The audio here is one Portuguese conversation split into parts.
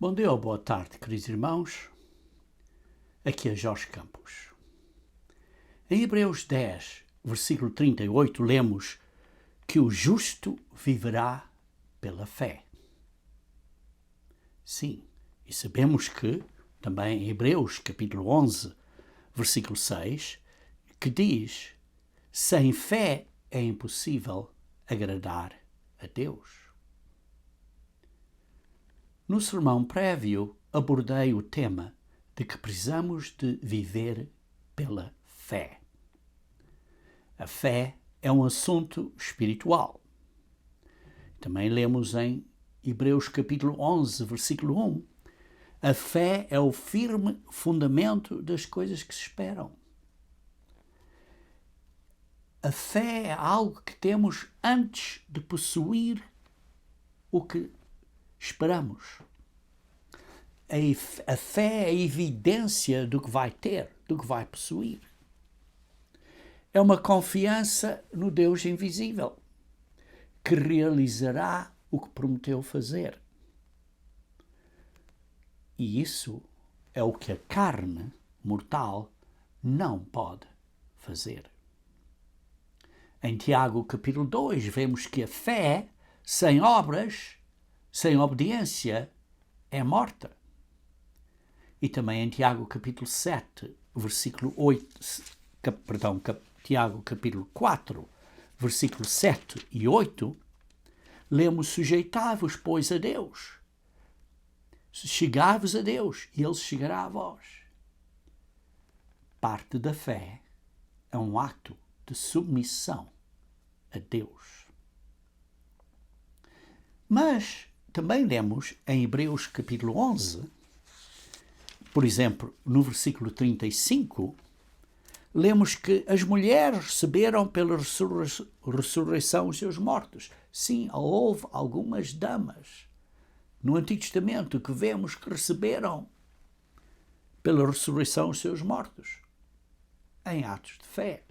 Bom dia ou boa tarde, queridos irmãos. Aqui é Jorge Campos. Em Hebreus 10, versículo 38, lemos que o justo viverá pela fé. Sim, e sabemos que, também em Hebreus, capítulo 11, versículo 6, que diz: sem fé é impossível agradar a Deus. No sermão prévio, abordei o tema de que precisamos de viver pela fé. A fé é um assunto espiritual. Também lemos em Hebreus capítulo 11, versículo 1, a fé é o firme fundamento das coisas que se esperam. A fé é algo que temos antes de possuir o que esperamos. A fé é a evidência do que vai ter, do que vai possuir. É uma confiança no Deus invisível, que realizará o que prometeu fazer. E isso é o que a carne mortal não pode fazer. Em Tiago capítulo 2 vemos que a fé sem obras, sem obediência, é morta. E também em Tiago capítulo 7, versículo 8, Tiago capítulo 4, versículo 7 e 8, lemos: sujeitai-vos, pois, a Deus. Chegai-vos a Deus e Ele chegará a vós. Parte da fé é um ato de submissão a Deus. Mas também lemos em Hebreus capítulo 11, por exemplo, no versículo 35, lemos que as mulheres receberam pela ressurreição os seus mortos. Sim, houve algumas damas no Antigo Testamento que vemos que receberam pela ressurreição os seus mortos, em atos de fé.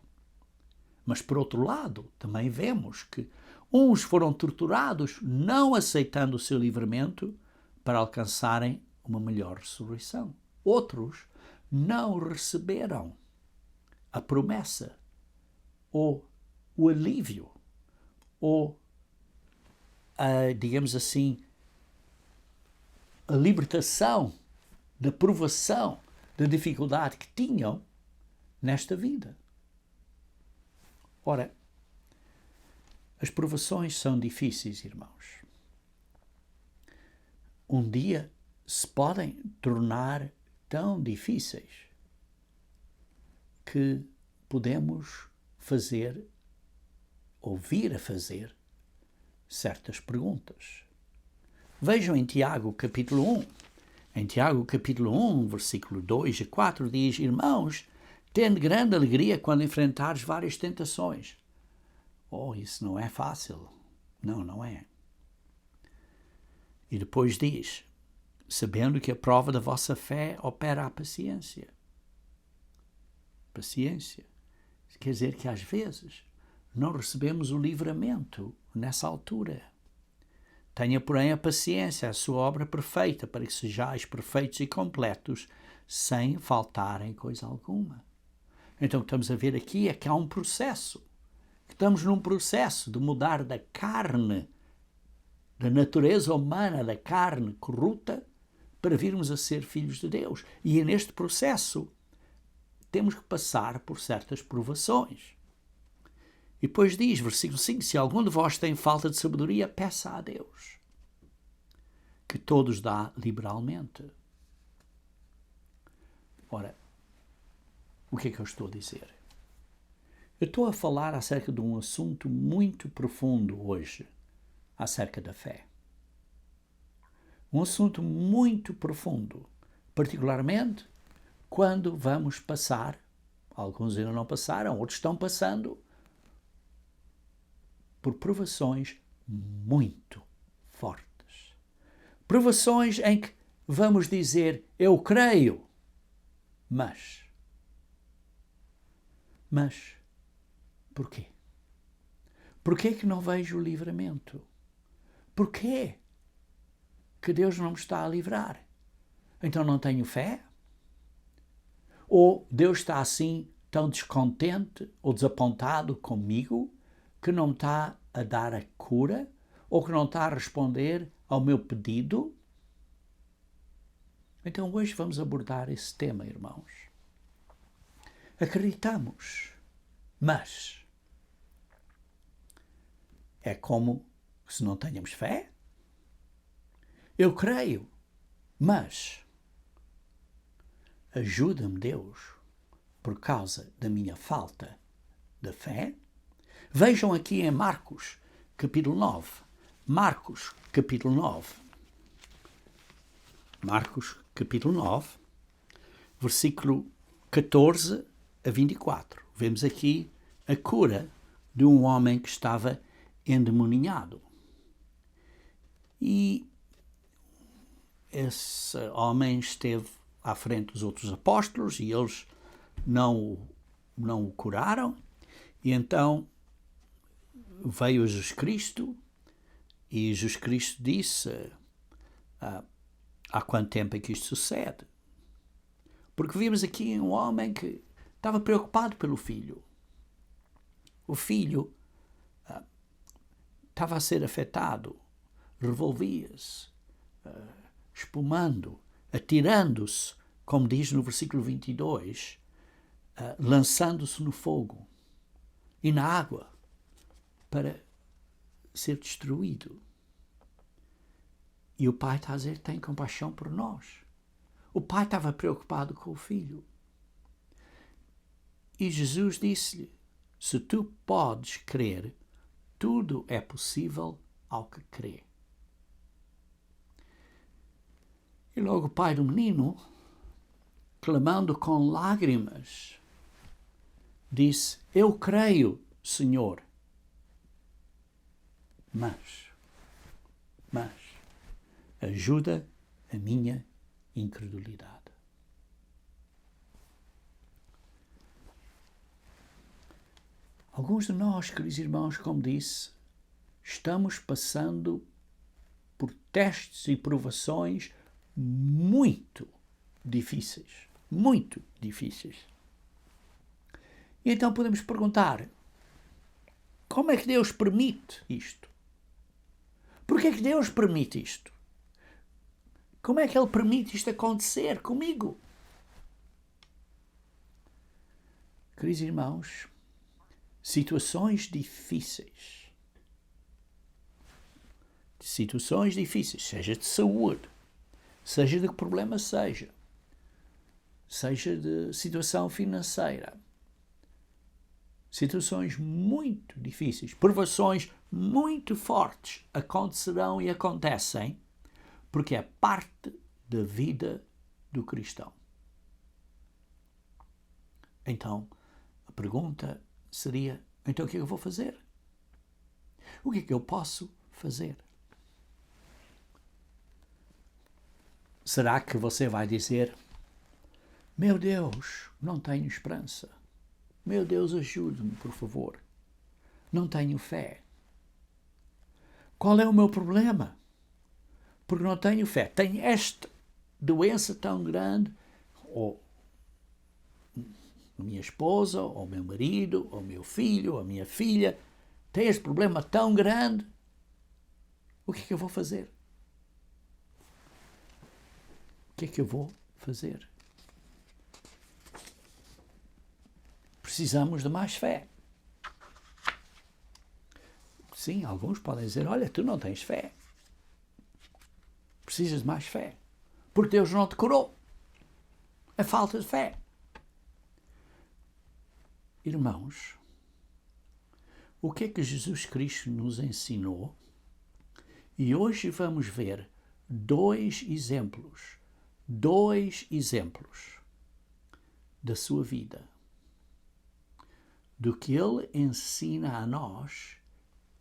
Mas, por outro lado, também vemos que uns foram torturados não aceitando o seu livramento para alcançarem uma melhor ressurreição. Outros não receberam a promessa, ou o alívio, ou, digamos assim, a libertação da provação, da dificuldade que tinham nesta vida. Ora, as provações são difíceis, irmãos. Um dia se podem tornar tão difíceis que podemos vir a fazer certas perguntas. Vejam em Tiago capítulo 1. Em Tiago capítulo 1, versículo 2 a 4, diz: irmãos, tende grande alegria quando enfrentares várias tentações. Oh, isso não é fácil. Não é. E depois diz: sabendo que a prova da vossa fé opera a paciência. Paciência. Quer dizer que às vezes não recebemos o livramento nessa altura. Tenha, porém, a paciência, a sua obra perfeita, para que sejais perfeitos e completos, sem faltarem coisa alguma. Então, o que estamos a ver aqui é que há um processo. Estamos num processo de mudar da carne, da natureza humana, da carne corrupta, para virmos a ser filhos de Deus. E neste processo temos que passar por certas provações. E depois diz, versículo 5, se algum de vós tem falta de sabedoria, peça a Deus, que todos dá liberalmente. Ora, o que é que eu estou a dizer? Eu estou a falar acerca de um assunto muito profundo hoje, acerca da fé. Um assunto muito profundo, particularmente quando vamos passar, alguns ainda não passaram, outros estão passando, por provações muito fortes. Provações em que vamos dizer, eu creio, mas porquê? Porquê que não vejo o livramento? Porquê que Deus não me está a livrar. Então não tenho fé? Ou Deus está assim tão descontente ou desapontado comigo que não me está a dar a cura ou que não está a responder ao meu pedido? Então hoje vamos abordar esse tema, irmãos. Acreditamos, mas é como se não tenhamos fé? Eu creio, mas ajuda-me Deus por causa da minha falta de fé? Vejam aqui em Marcos, capítulo 9. Marcos, capítulo 9. Marcos, capítulo 9, versículo 14 a 24. Vemos aqui a cura de um homem que estava endemoniado. E esse homem esteve à frente dos outros apóstolos e eles não o curaram. E então veio Jesus Cristo e Jesus Cristo disse: há quanto tempo é que isto sucede? Porque vimos aqui um homem que estava preocupado pelo filho. O filho estava a ser afetado, revolvia-se, espumando, atirando-se, como diz no versículo 22, lançando-se no fogo e na água para ser destruído. E o pai está a dizer: tem compaixão por nós. O pai estava preocupado com o filho. E Jesus disse-lhe: se tu podes crer, tudo é possível ao que crê. E logo o pai do menino, clamando com lágrimas, disse: eu creio, Senhor, mas ajuda a minha incredulidade. Alguns de nós, queridos irmãos, como disse, estamos passando por testes e provações muito difíceis. Muito difíceis. E então podemos perguntar: como é que Deus permite isto? Porquê é que Deus permite isto? Como é que Ele permite isto acontecer comigo? Queridos irmãos, situações difíceis, seja de saúde, seja de que problema seja de situação financeira, situações muito difíceis, provações muito fortes acontecerão e acontecem porque é parte da vida do cristão. Então, a pergunta seria: então o que é que eu vou fazer? O que é que eu posso fazer? Será que você vai dizer: meu Deus, não tenho esperança. Meu Deus, ajude-me, por favor. Não tenho fé. Qual é o meu problema? Porque não tenho fé. Tenho esta doença tão grande, ou a minha esposa, ou o meu marido, ou o meu filho, ou a minha filha, tem este problema tão grande. O que é que eu vou fazer? O que é que eu vou fazer? Precisamos de mais fé. Sim, alguns podem dizer: olha, tu não tens fé. Precisas de mais fé. Porque Deus não te curou. É falta de fé. Irmãos, o que é que Jesus Cristo nos ensinou? E hoje vamos ver dois exemplos da sua vida, do que Ele ensina a nós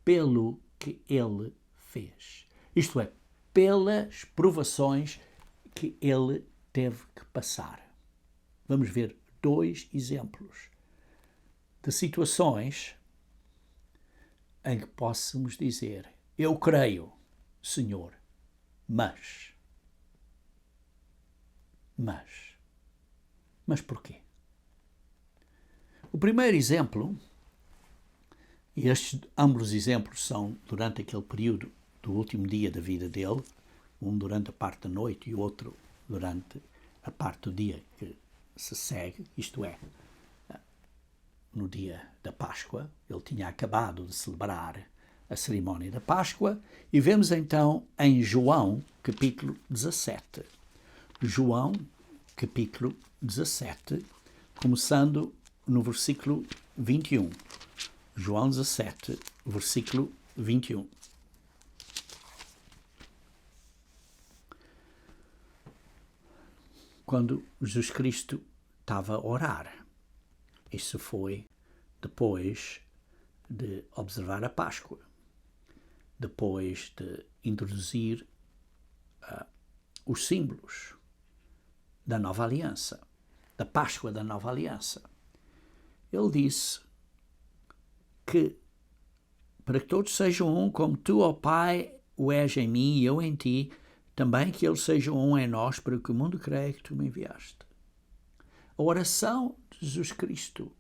pelo que Ele fez. Isto é, pelas provações que Ele teve que passar. Vamos ver dois exemplos de situações em que possamos dizer: eu creio, Senhor, Mas porquê? O primeiro exemplo, e estes ambos os exemplos são durante aquele período do último dia da vida dele, um durante a parte da noite e o outro durante a parte do dia que se segue, isto é, no dia da Páscoa. Ele tinha acabado de celebrar a cerimónia da Páscoa, e vemos então em João, capítulo 17. João, capítulo 17, começando no versículo 21. João 17, versículo 21. Quando Jesus Cristo estava a orar, isso foi depois de observar a Páscoa, depois de introduzir os símbolos da nova aliança, da Páscoa da nova aliança. Ele disse que para que todos sejam um, como tu, ó Pai, o és em mim e eu em ti, também que eles sejam um em nós, para que o mundo creia que tu me enviaste. A oração de Jesus Cristo,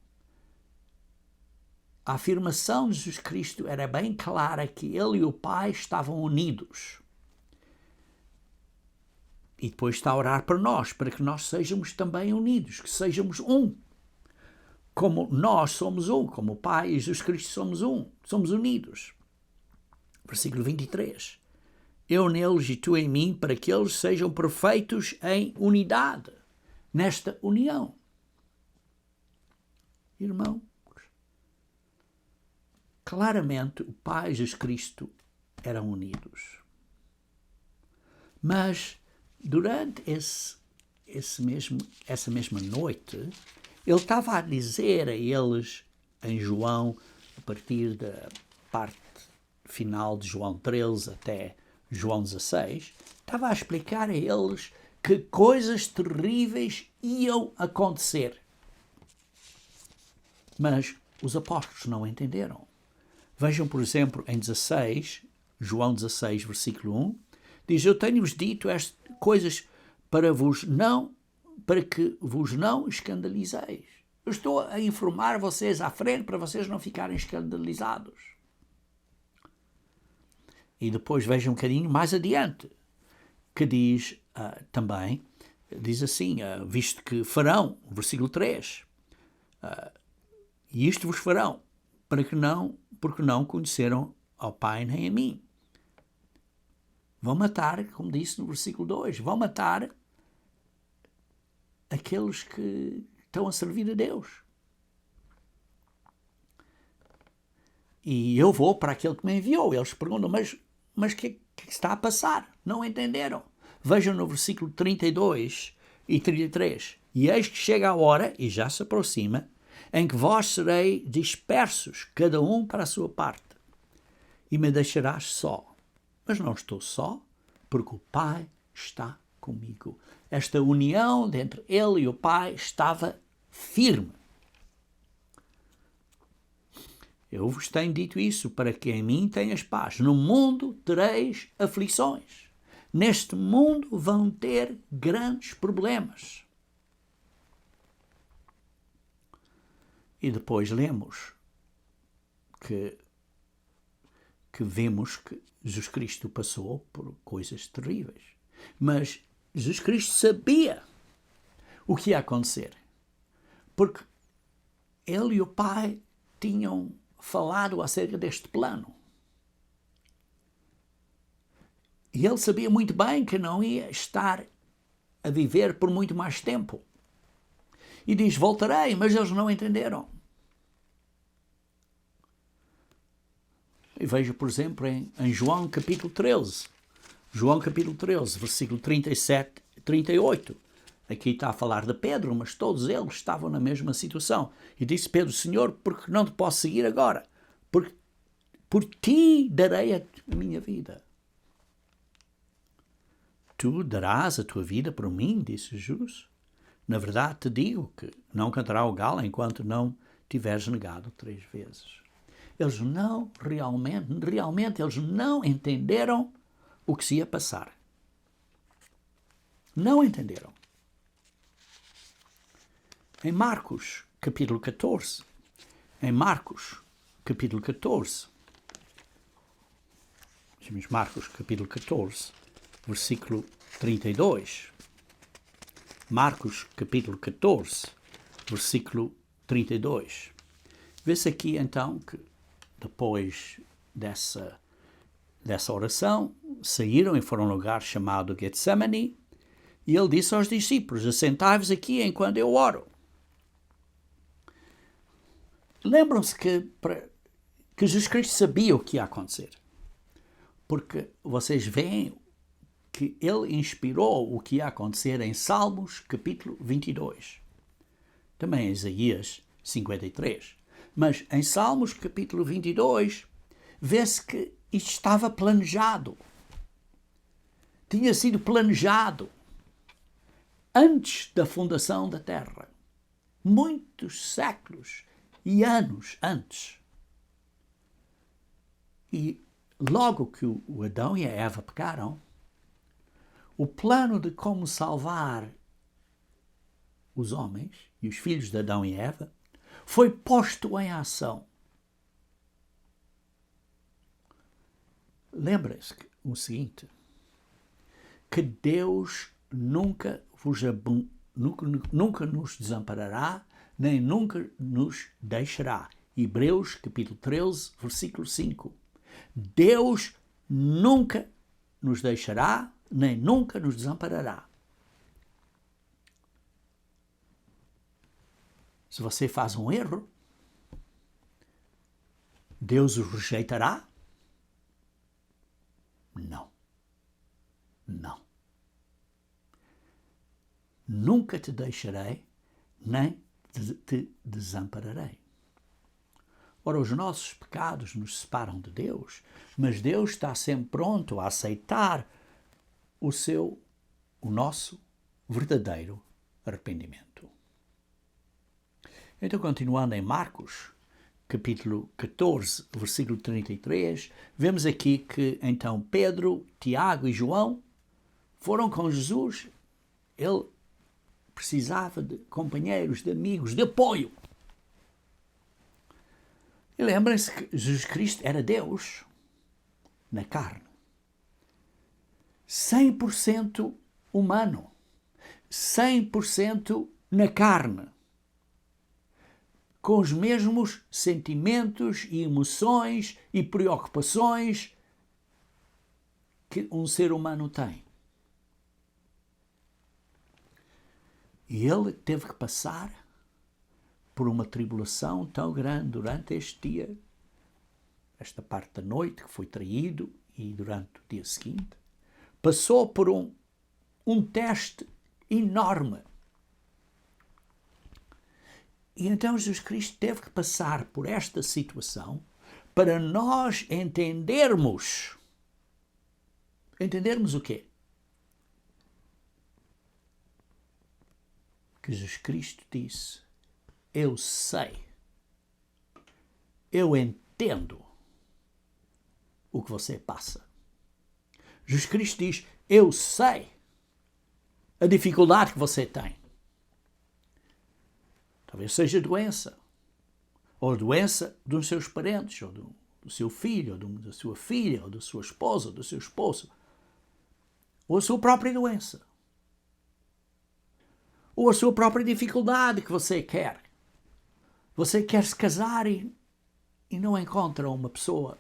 a afirmação de Jesus Cristo era bem clara que ele e o Pai estavam unidos. E depois está a orar por nós, para que nós sejamos também unidos, que sejamos um. Como nós somos um, como o Pai e Jesus Cristo somos um, somos unidos. Versículo 23. Eu neles e tu em mim, para que eles sejam perfeitos em unidade, nesta união. Irmãos, claramente o Pai e Jesus Cristo eram unidos. Mas durante essa mesma noite, ele estava a dizer a eles, em João, a partir da parte final de João 13 até João 16, estava a explicar a eles que coisas terríveis iam acontecer. Mas os apóstolos não entenderam. Vejam, por exemplo, em 16, João 16, versículo 1, diz: eu tenho-vos dito estas coisas para que vos não escandalizeis. Eu estou a informar vocês à frente para vocês não ficarem escandalizados. E depois vejam um bocadinho mais adiante, que diz também, diz assim, visto que farão, versículo 3, e isto vos farão, porque não conheceram ao Pai nem a mim. Vão matar, como disse no versículo 2, vão matar aqueles que estão a servir a Deus. E eu vou para aquele que me enviou. Eles perguntam, mas o que está a passar? Não entenderam. Vejam no versículo 32 e 33. E eis que chega a hora, e já se aproxima, em que vós sereis dispersos, cada um para a sua parte, e me deixarás só. Mas não estou só, porque o Pai está comigo. Esta união entre ele e o Pai estava firme. Eu vos tenho dito isso, para que em mim tenhas paz. No mundo tereis aflições. Neste mundo vão ter grandes problemas. E depois lemos que vemos que Jesus Cristo passou por coisas terríveis. Mas Jesus Cristo sabia o que ia acontecer. Porque ele e o Pai tinham falado acerca deste plano. E ele sabia muito bem que não ia estar a viver por muito mais tempo. E diz, voltarei, mas eles não entenderam. E veja, por exemplo, em João capítulo 13. João capítulo 13, versículo 37 e 38. Aqui está a falar de Pedro, mas todos eles estavam na mesma situação. E disse Pedro, Senhor, porque não te posso seguir agora? Porque por ti darei a minha vida. Tu darás a tua vida por mim, disse Jesus. Na verdade te digo que não cantará o galo enquanto não tiveres negado 3 vezes. Eles não realmente eles não entenderam o que se ia passar. Não entenderam. Em Marcos, capítulo 14, Marcos, capítulo 14, versículo 32. Marcos, capítulo 14, versículo 32. Vê-se aqui, então, que depois dessa oração, saíram e foram a um lugar chamado Getsemane, e ele disse aos discípulos: assentai-vos aqui enquanto eu oro. Lembram-se que Jesus Cristo sabia o que ia acontecer, porque vocês veem que ele inspirou o que ia acontecer em Salmos, capítulo 22. Também em Isaías 53. Mas em Salmos, capítulo 22, vê-se que isto estava planejado. Tinha sido planejado antes da fundação da Terra. Muitos séculos e anos antes. E logo que o Adão e a Eva pecaram, o plano de como salvar os homens e os filhos de Adão e Eva foi posto em ação. Lembrem-se o seguinte, que Deus nunca nos desamparará, nem nunca nos deixará. Hebreus, capítulo 13, versículo 5. Deus nunca nos deixará, nem nunca nos desamparará. Se você faz um erro, Deus o rejeitará? Não. Não. Nunca te deixarei, nem te desampararei. Ora, os nossos pecados nos separam de Deus, mas Deus está sempre pronto a aceitar o nosso verdadeiro arrependimento. Então, continuando em Marcos, capítulo 14, versículo 33, vemos aqui que então Pedro, Tiago e João foram com Jesus. Ele precisava de companheiros, de amigos, de apoio. E lembrem-se que Jesus Cristo era Deus na carne. 100% humano. 100% na carne. Com os mesmos sentimentos e emoções e preocupações que um ser humano tem. E ele teve que passar por uma tribulação tão grande durante este dia, esta parte da noite que foi traído e durante o dia seguinte. Passou por um teste enorme. E então Jesus Cristo teve que passar por esta situação para nós entendermos. Entendermos o quê? Que Jesus Cristo disse: eu sei, eu entendo o que você passa. Jesus Cristo diz: eu sei a dificuldade que você tem. Talvez seja doença, ou a doença dos seus parentes, ou do seu filho, ou da sua filha, ou da sua esposa, ou do seu esposo, ou a sua própria doença, ou a sua própria dificuldade que você quer. Você quer se casar e não encontra uma pessoa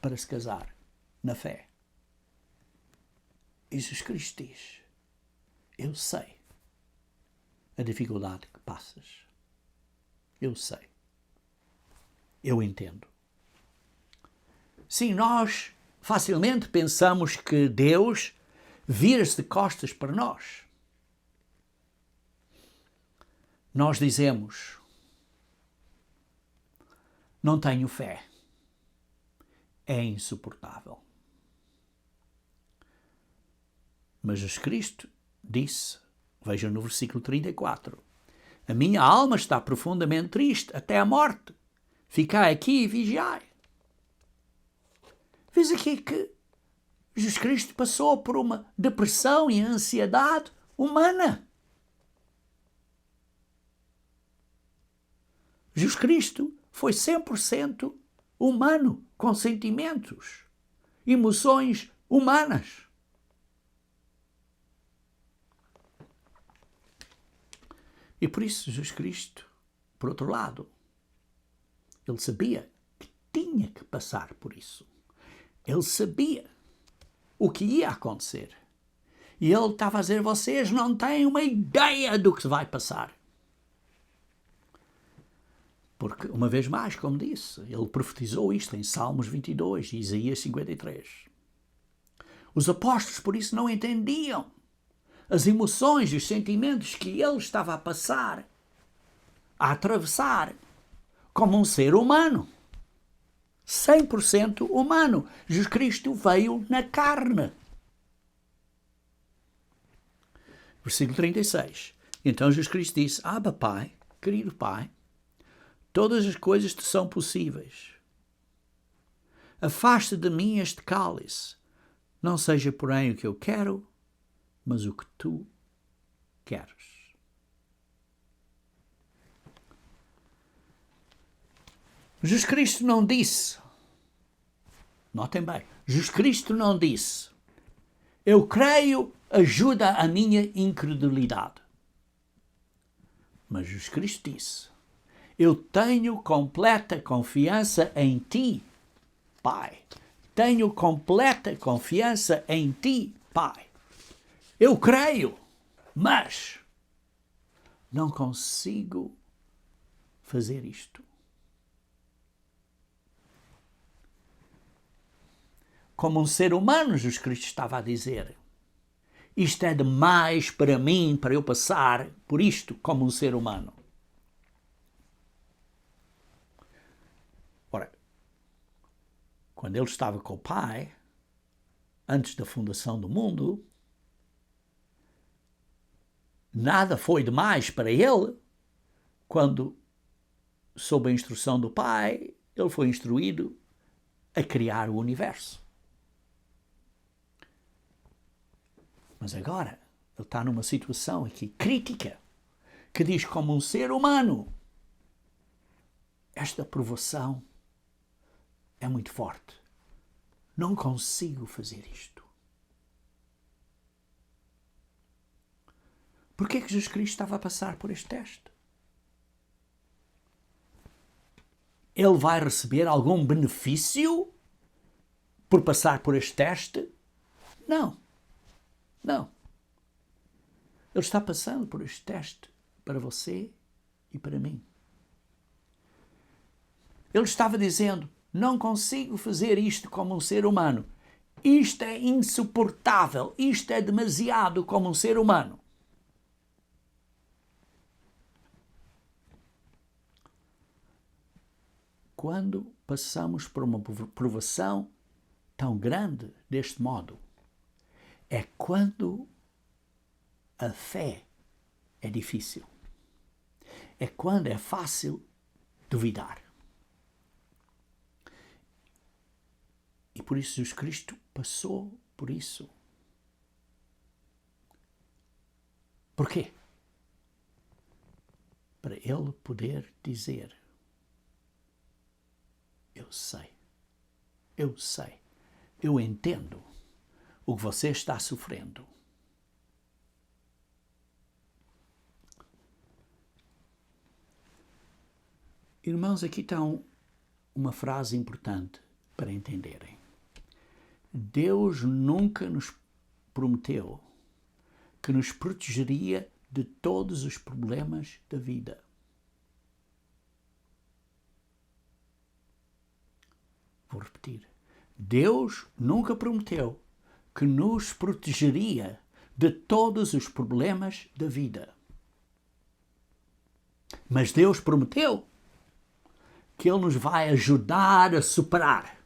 para se casar na fé. E Jesus Cristo diz: eu sei a dificuldade que passas. Eu sei. Eu entendo. Sim, nós facilmente pensamos que Deus vira-se de costas para nós. Nós dizemos: não tenho fé. É insuportável. Mas Jesus Cristo disse, vejam no versículo 34, a minha alma está profundamente triste até a morte. Ficai aqui e vigiai. Vês aqui que Jesus Cristo passou por uma depressão e ansiedade humana. Jesus Cristo foi 100% humano, com sentimentos, emoções humanas. E por isso Jesus Cristo, por outro lado, ele sabia que tinha que passar por isso. Ele sabia o que ia acontecer. E ele estava a dizer, vocês não têm uma ideia do que se vai passar. Porque, uma vez mais, como disse, ele profetizou isto em Salmos 22 e Isaías 53. Os apóstolos, por isso, não entendiam as emoções e os sentimentos que ele estava a passar, a atravessar, como um ser humano. 100% humano. Jesus Cristo veio na carne. Versículo 36. Então Jesus Cristo disse, Abba, Pai, querido Pai, todas as coisas te são possíveis. Afasta de mim este cálice. Não seja, porém, o que eu quero, mas o que tu queres. Jesus Cristo não disse, notem bem, Jesus Cristo não disse, eu creio, ajuda a minha incredulidade. Mas Jesus Cristo disse, eu tenho completa confiança em ti, Pai. Tenho completa confiança em ti, Pai. Eu creio, mas não consigo fazer isto. Como um ser humano, Jesus Cristo estava a dizer, isto é demais para mim, para eu passar por isto como um ser humano. Ora, quando ele estava com o Pai, antes da fundação do mundo, nada foi demais para ele. Quando, sob a instrução do Pai, ele foi instruído a criar o universo. Mas agora, ele está numa situação aqui crítica, que diz como um ser humano, esta provação é muito forte. Não consigo fazer isto. Por que é que Jesus Cristo estava a passar por este teste? Ele vai receber algum benefício por passar por este teste? Não. Não. Ele está passando por este teste para você e para mim. Ele estava dizendo, não consigo fazer isto como um ser humano. Isto é insuportável. Isto é demasiado como um ser humano. Quando passamos por uma provação tão grande deste modo, é quando a fé é difícil. É quando é fácil duvidar. E por isso Jesus Cristo passou por isso. Por quê? Para ele poder dizer, eu sei, eu entendo o que você está sofrendo. Irmãos, aqui está uma frase importante para entenderem. Deus nunca nos prometeu que nos protegeria de todos os problemas da vida. Vou repetir. Deus nunca prometeu que nos protegeria de todos os problemas da vida. Mas Deus prometeu que Ele nos vai ajudar a superar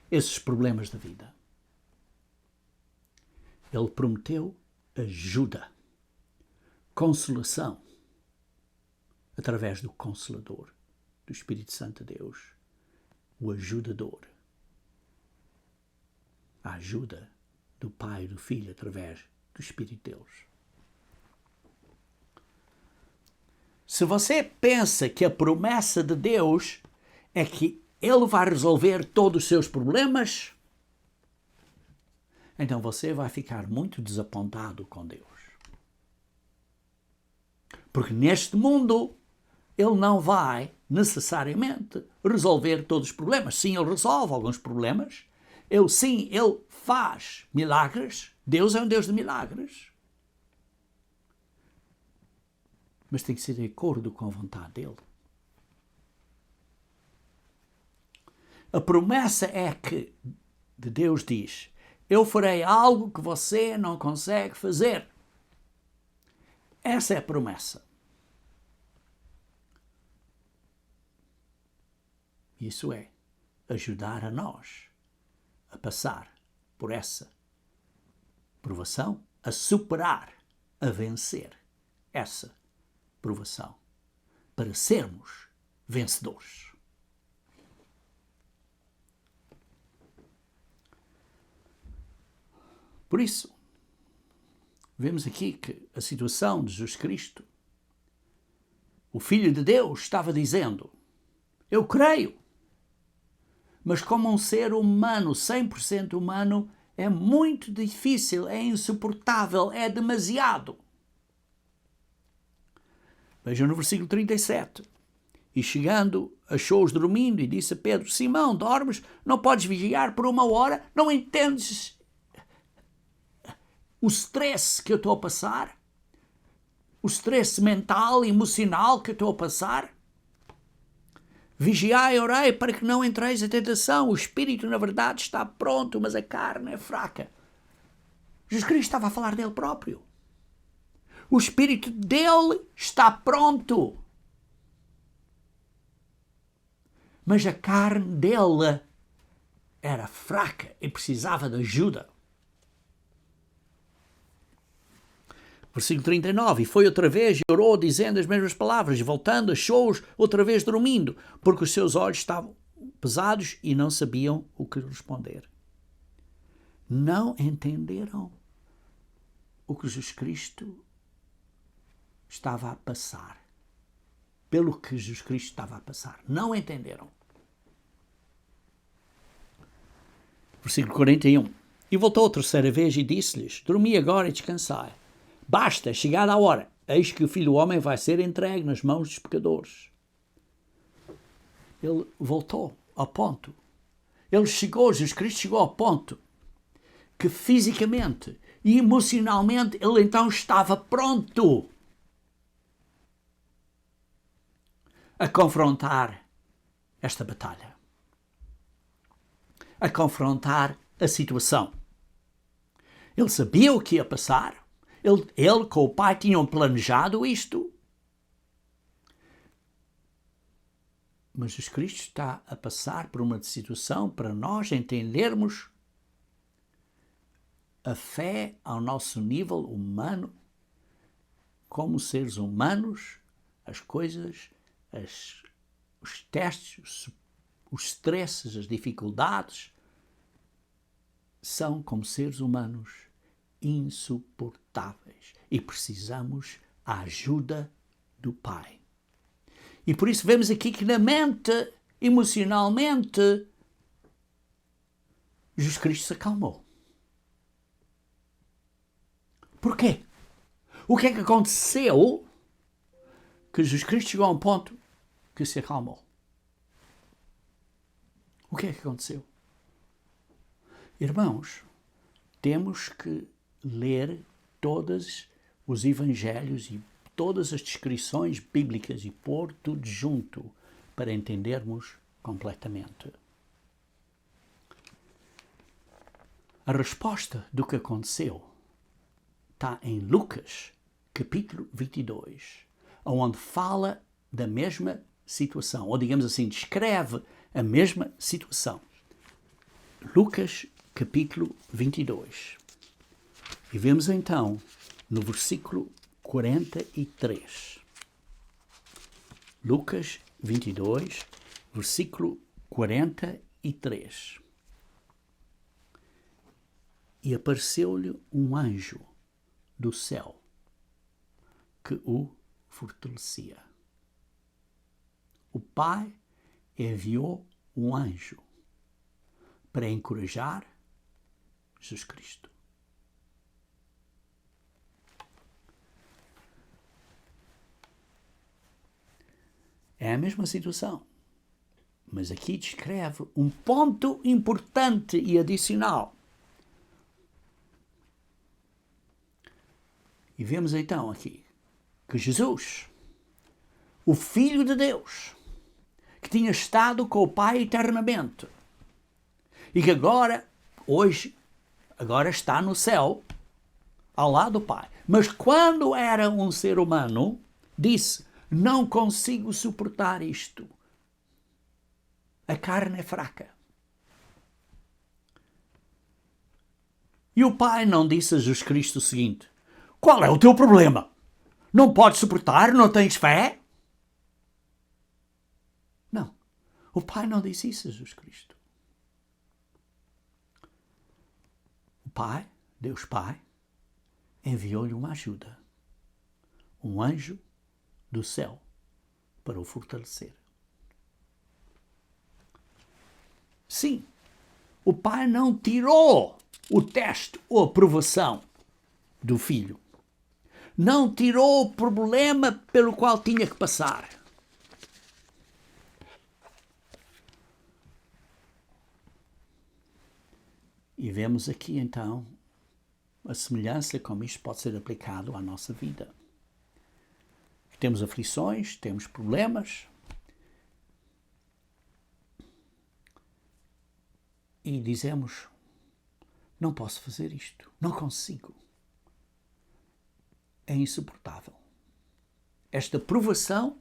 esses problemas da vida. Ele prometeu ajuda, consolação, através do Consolador, do Espírito Santo de Deus, o ajudador. a ajuda do Pai e do Filho através do Espírito de Deus. Se você pensa que a promessa de Deus é que Ele vai resolver todos os seus problemas, então você vai ficar muito desapontado com Deus. Porque neste mundo, Ele não vai necessariamente resolver todos os problemas. Sim, Ele resolve alguns problemas. Ele faz milagres. Deus é um Deus de milagres. Mas tem que ser de acordo com a vontade dEle. A promessa é que Deus diz: eu farei algo que você não consegue fazer. Essa é a promessa. Isso é ajudar a nós a passar por essa provação, a superar, a vencer essa provação, para sermos vencedores. Por isso, vemos aqui que a situação de Jesus Cristo, o Filho de Deus, estava dizendo: eu creio, mas como um ser humano, 100% humano, é muito difícil, é insuportável, é demasiado. Vejam no versículo 37. E chegando, achou-os dormindo e disse a Pedro: Simão, dormes? Não podes vigiar por 1 hora? Não entendes o stress que eu estou a passar? O stress mental, emocional que eu estou a passar? Vigiai e orai para que não entreis em tentação. O espírito, na verdade, está pronto, mas a carne é fraca. Jesus Cristo estava a falar dele próprio. O espírito dele está pronto, mas a carne dele era fraca e precisava de ajuda. Versículo 39, e foi outra vez e orou dizendo as mesmas palavras, e voltando achou-os outra vez dormindo, porque os seus olhos estavam pesados e não sabiam o que responder. Não entenderam o que Jesus Cristo estava a passar. Pelo que Jesus Cristo estava a passar. Não entenderam. Versículo 41. E voltou a terceira vez e disse-lhes: dormi agora e descansai. Basta, chegada a hora, eis que o Filho do Homem vai ser entregue nas mãos dos pecadores. Ele voltou ao ponto. Jesus Cristo chegou ao ponto que fisicamente e emocionalmente ele então estava pronto a confrontar esta batalha, a confrontar a situação. Ele sabia o que ia passar. Ele com o Pai tinham planejado isto. Mas Jesus Cristo está a passar por uma situação para nós entendermos a fé ao nosso nível humano, como seres humanos, as coisas, os testes, os stresses, as dificuldades, são como seres humanos insuportáveis e precisamos da ajuda do Pai. E por isso vemos aqui que na mente, emocionalmente, Jesus Cristo se acalmou. Porquê? O que é que aconteceu que Jesus Cristo chegou a um ponto que se acalmou? O que é que aconteceu? Irmãos, temos que ler todos os evangelhos e todas as descrições bíblicas e pôr tudo junto para entendermos completamente. A resposta do que aconteceu está em Lucas, capítulo 22, onde fala da mesma situação, ou digamos assim, descreve a mesma situação. Lucas, capítulo 22. E vemos então no versículo 43. Lucas 22, versículo 43. e apareceu-lhe um anjo do céu que o fortalecia. O Pai enviou um anjo para encorajar Jesus Cristo. É a mesma situação, mas aqui descreve um ponto importante e adicional. E vemos então aqui que Jesus, o Filho de Deus, que tinha estado com o Pai eternamente e que agora está no céu, ao lado do Pai. Mas quando era um ser humano, disse: não consigo suportar isto. A carne é fraca. E o Pai não disse a Jesus Cristo o seguinte: qual é o teu problema? Não podes suportar? Não tens fé? Não. O Pai não disse isso a Jesus Cristo. O Pai, Deus Pai, enviou-lhe uma ajuda. Um anjo do céu para o fortalecer. Sim, o Pai não tirou o teste ou a provação do filho. Não tirou o problema pelo qual tinha que passar. E vemos aqui então a semelhança como isto pode ser aplicado à nossa vida. Temos aflições, temos problemas e dizemos: não posso fazer isto, não consigo. É insuportável. Esta provação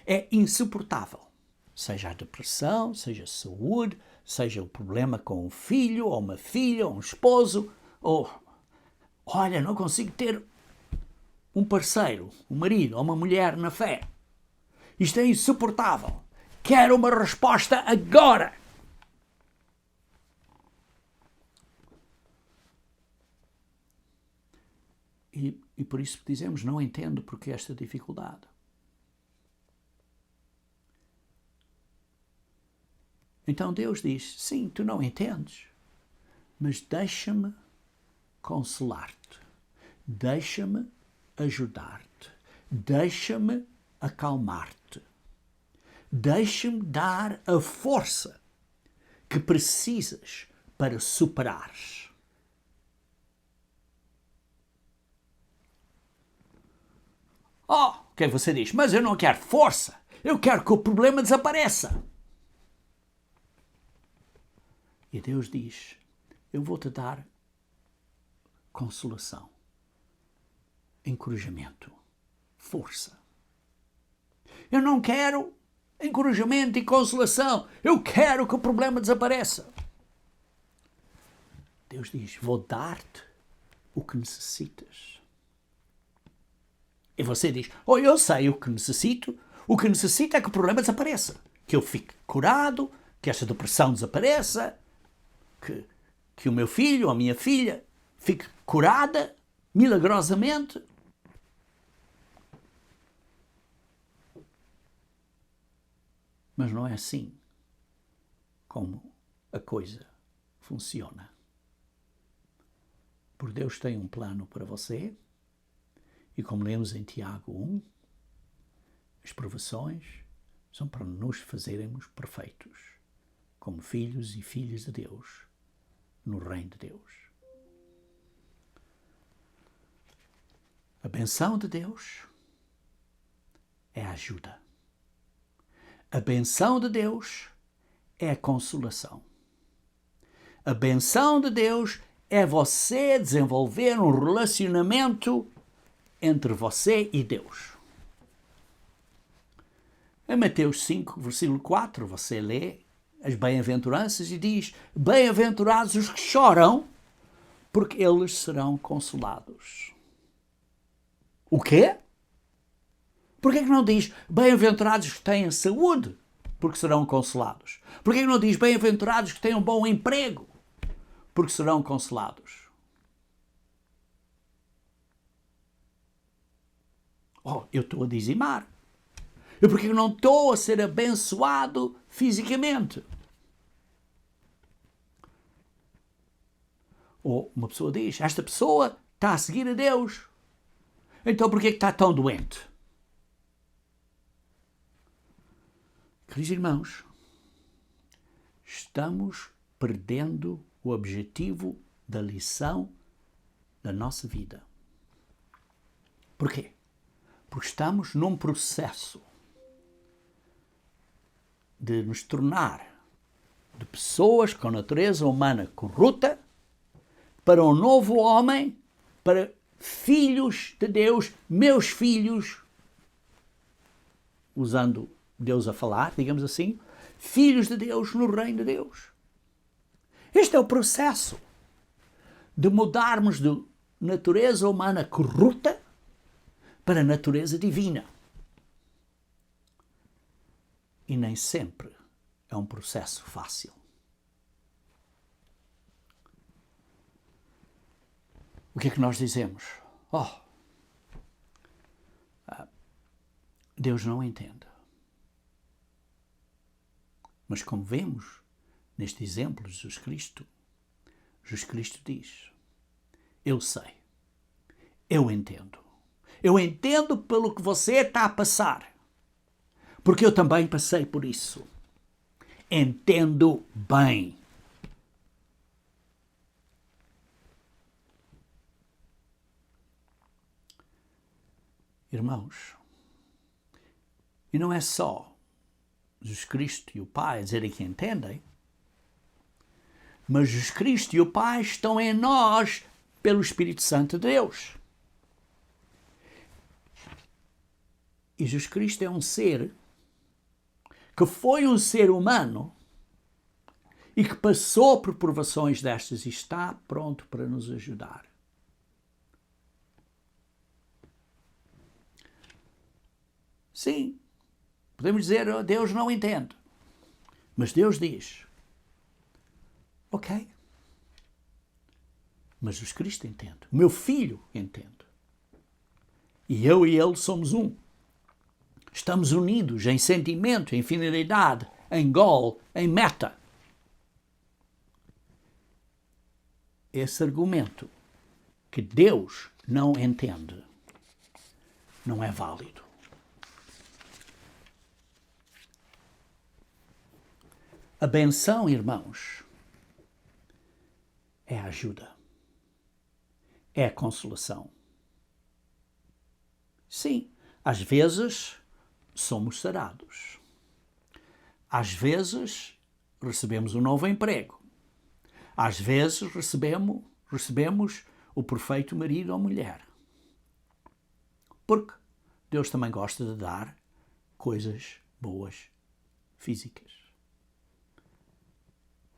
é insuportável. Seja a depressão, seja a saúde, seja o problema com um filho, ou uma filha, ou um esposo, ou olha, não consigo ter um parceiro, um marido ou uma mulher na fé. Isto é insuportável. Quero uma resposta agora. E por isso dizemos: não entendo porque esta dificuldade. Então Deus diz: sim, tu não entendes, mas deixa-me consolar-te. Deixa-me ajudar-te. Deixa-me acalmar-te. Deixa-me dar a força que precisas para superares. Oh, o que você diz? Mas eu não quero força. Eu quero que o problema desapareça. E Deus diz: eu vou-te dar consolação, encorajamento, força. Eu não quero encorajamento e consolação. Eu quero que o problema desapareça. Deus diz: vou dar-te o que necessitas. E você diz: oh, eu sei o que necessito. O que necessito é que o problema desapareça. Que eu fique curado, que esta depressão desapareça, que o meu filho ou a minha filha fique curada milagrosamente. Mas não é assim como a coisa funciona. Porque Deus tem um plano para você, e como lemos em Tiago 1, as provações são para nos fazermos perfeitos, como filhos e filhas de Deus, no reino de Deus. A benção de Deus é a ajuda. A benção de Deus é a consolação. A benção de Deus é você desenvolver um relacionamento entre você e Deus. Em Mateus 5, versículo 4, você lê as bem-aventuranças e diz: bem-aventurados os que choram, porque eles serão consolados. O quê? Por que não diz bem-aventurados que têm saúde, porque serão consolados? Por que não diz bem-aventurados que têm um bom emprego, porque serão consolados? Oh, eu estou a dizimar. Eu porque não estou a ser abençoado fisicamente. Ou uma pessoa diz, esta pessoa está a seguir a Deus. Então porquê que está tão doente? Queridos irmãos, estamos perdendo o objetivo da lição da nossa vida. Porquê? Porque estamos num processo de nos tornar de pessoas com natureza humana corrupta para um novo homem, para filhos de Deus, meus filhos, usando Deus a falar, digamos assim, filhos de Deus no reino de Deus. Este é o processo de mudarmos de natureza humana corrupta para a natureza divina. E nem sempre é um processo fácil. O que é que nós dizemos? Deus não entende. Mas como vemos neste exemplo de Jesus Cristo diz, eu sei, eu entendo pelo que você está a passar, porque eu também passei por isso. Entendo bem. Irmãos, e não é só Jesus Cristo e o Pai a dizerem que entendem, mas Jesus Cristo e o Pai estão em nós pelo Espírito Santo de Deus. E Jesus Cristo é um ser que foi um ser humano e que passou por provações destas e está pronto para nos ajudar. Sim, podemos dizer, Deus não entende. Mas Deus diz, ok, mas Jesus Cristo entende. O meu filho entende. E eu e ele somos um. Estamos unidos em sentimento, em finalidade, em goal, em meta. Esse argumento que Deus não entende não é válido. A benção, irmãos, é a ajuda, é a consolação. Sim, às vezes somos sarados. Às vezes recebemos um novo emprego. Às vezes recebemos o perfeito marido ou mulher. Porque Deus também gosta de dar coisas boas físicas.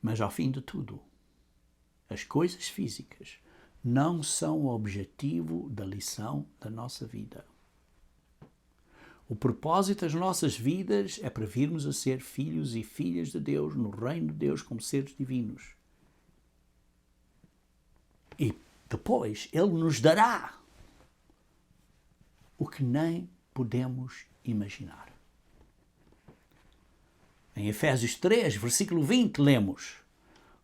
Mas ao fim de tudo, as coisas físicas não são o objetivo da lição da nossa vida. O propósito das nossas vidas é para virmos a ser filhos e filhas de Deus no reino de Deus como seres divinos. E depois Ele nos dará o que nem podemos imaginar. Em Efésios 3, versículo 20, lemos: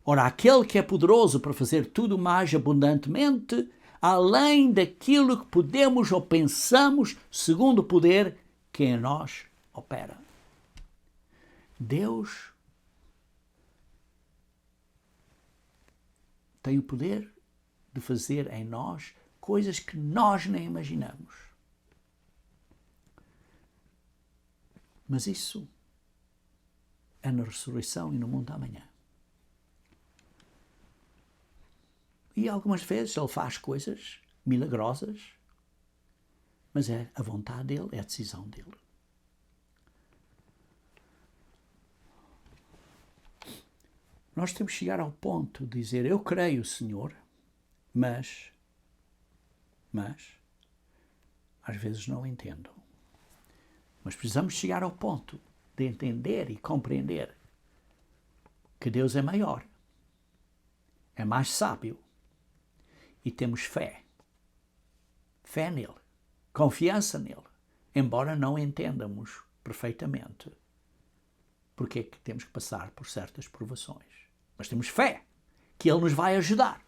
ora, aquele que é poderoso para fazer tudo mais abundantemente, além daquilo que podemos ou pensamos, segundo o poder que em nós opera. Deus tem o poder de fazer em nós coisas que nós nem imaginamos. Mas isso é na ressurreição e no mundo amanhã. E algumas vezes Ele faz coisas milagrosas, mas é a vontade dEle, é a decisão dEle. Nós temos que chegar ao ponto de dizer, eu creio, Senhor, mas às vezes não entendo. Mas precisamos chegar ao ponto de entender e compreender que Deus é maior, é mais sábio e temos fé nele, confiança nele, embora não entendamos perfeitamente porque é que temos que passar por certas provações. Mas temos fé que Ele nos vai ajudar.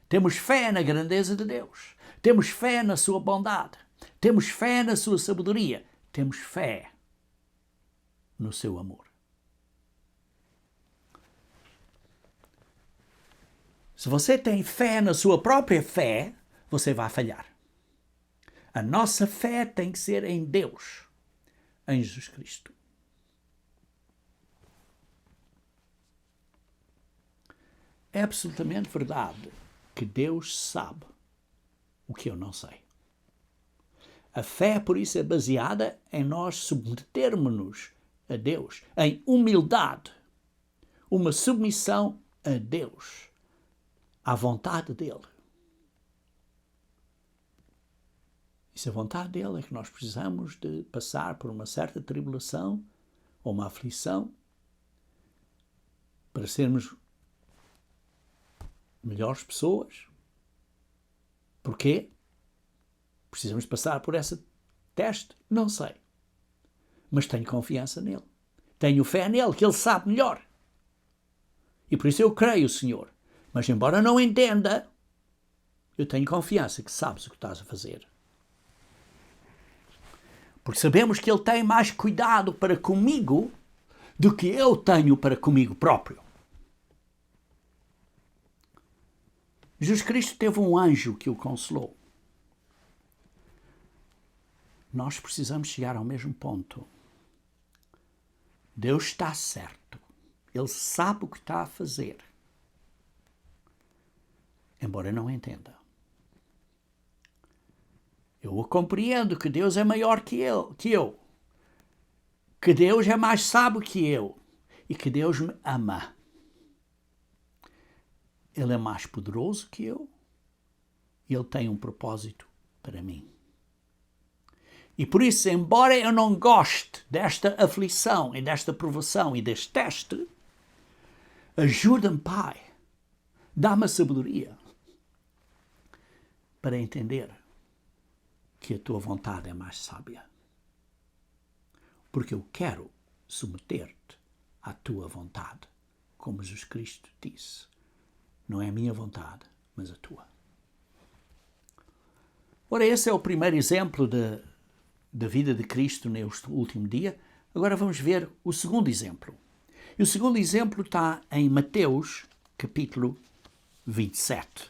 Temos fé na grandeza de Deus. Temos fé na sua bondade. Temos fé na sua sabedoria. Temos fé no seu amor. Se você tem fé na sua própria fé, você vai falhar. A nossa fé tem que ser em Deus, em Jesus Cristo. É absolutamente verdade que Deus sabe o que eu não sei. A fé, por isso, é baseada em nós submetermos-nos a Deus, em humildade, uma submissão a Deus, à vontade dEle. E se a vontade dEle é que nós precisamos de passar por uma certa tribulação ou uma aflição para sermos melhores pessoas, porquê? Precisamos passar por esse teste? Não sei. Mas tenho confiança nele. Tenho fé nele, que ele sabe melhor. E por isso eu creio, Senhor. Mas embora não entenda, eu tenho confiança que sabes o que estás a fazer. Porque sabemos que ele tem mais cuidado para comigo do que eu tenho para comigo próprio. Jesus Cristo teve um anjo que o consolou. Nós precisamos chegar ao mesmo ponto. Deus está certo. Ele sabe o que está a fazer. Embora não entenda. Eu compreendo que Deus é maior que eu. Que Deus é mais sábio que eu. E que Deus me ama. Ele é mais poderoso que eu. E Ele tem um propósito para mim. E por isso, embora eu não goste desta aflição e desta provação e deste teste, ajuda-me, Pai, dá-me a sabedoria para entender que a Tua vontade é mais sábia. Porque eu quero submeter-te à Tua vontade, como Jesus Cristo disse. Não é a minha vontade, mas a Tua. Ora, esse é o primeiro exemplo da vida de Cristo neste último dia. Agora vamos ver o segundo exemplo. E o segundo exemplo está em Mateus, capítulo 27.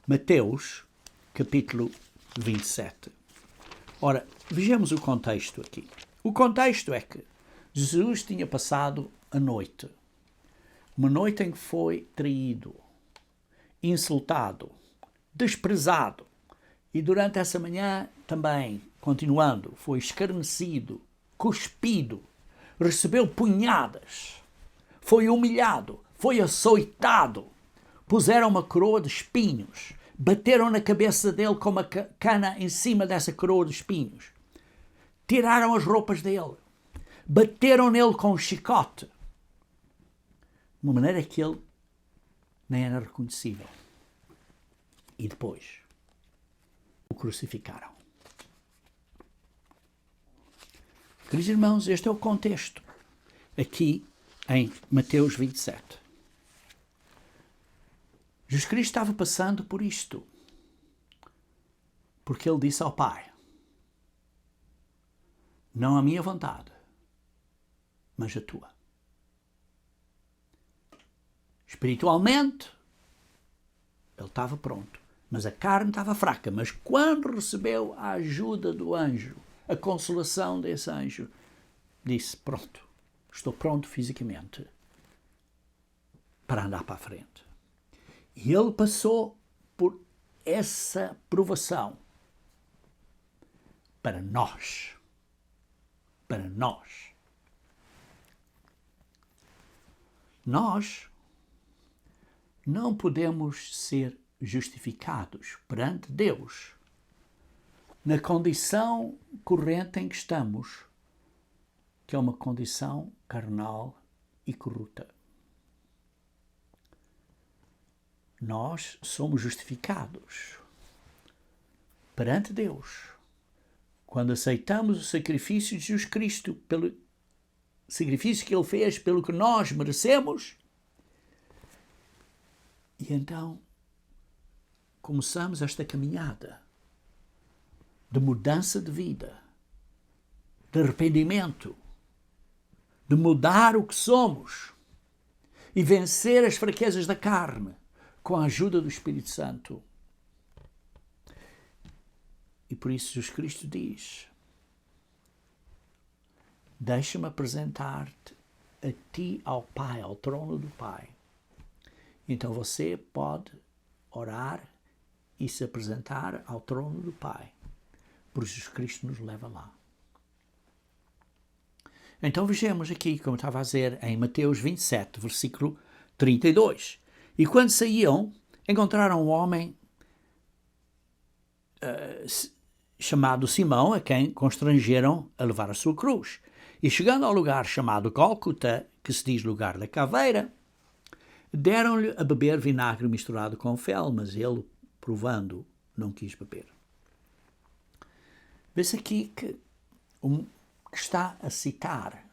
Mateus, capítulo 27. Ora, vejamos o contexto aqui. O contexto é que Jesus tinha passado a noite. Uma noite em que foi traído, insultado, desprezado. E durante essa manhã também, continuando, foi escarnecido, cuspido, recebeu punhadas, foi humilhado, foi açoitado, puseram uma coroa de espinhos, bateram na cabeça dele com uma cana em cima dessa coroa de espinhos, tiraram as roupas dele, bateram nele com um chicote, de uma maneira que ele nem era reconhecível. E depois o crucificaram. Queridos irmãos, este é o contexto aqui em Mateus 27. Jesus Cristo estava passando por isto, porque ele disse ao Pai: não a minha vontade, mas a tua. Espiritualmente, ele estava pronto, mas a carne estava fraca. Mas quando recebeu a ajuda do anjo, a consolação desse anjo, disse: pronto, estou pronto fisicamente para andar para a frente. E ele passou por essa provação para nós. Para nós. Nós não podemos ser justificados perante Deus na condição corrente em que estamos, que é uma condição carnal e corrupta. Nós somos justificados perante Deus quando aceitamos o sacrifício de Jesus Cristo, pelo sacrifício que Ele fez pelo que nós merecemos, e então começamos esta caminhada de mudança de vida, de arrependimento, de mudar o que somos e vencer as fraquezas da carne com a ajuda do Espírito Santo. E por isso Jesus Cristo diz: deixa-me apresentar-te a ti ao Pai, ao trono do Pai. Então você pode orar e se apresentar ao trono do Pai, por Jesus Cristo nos leva lá. Então vejamos aqui, como estava a dizer, em Mateus 27, versículo 32. E quando saíam, encontraram um homem chamado Simão, a quem constrangeram a levar a sua cruz. E chegando ao lugar chamado Gólgota, que se diz lugar da caveira, deram-lhe a beber vinagre misturado com fel, mas ele, provando, não quis beber. Vê-se aqui que está a citar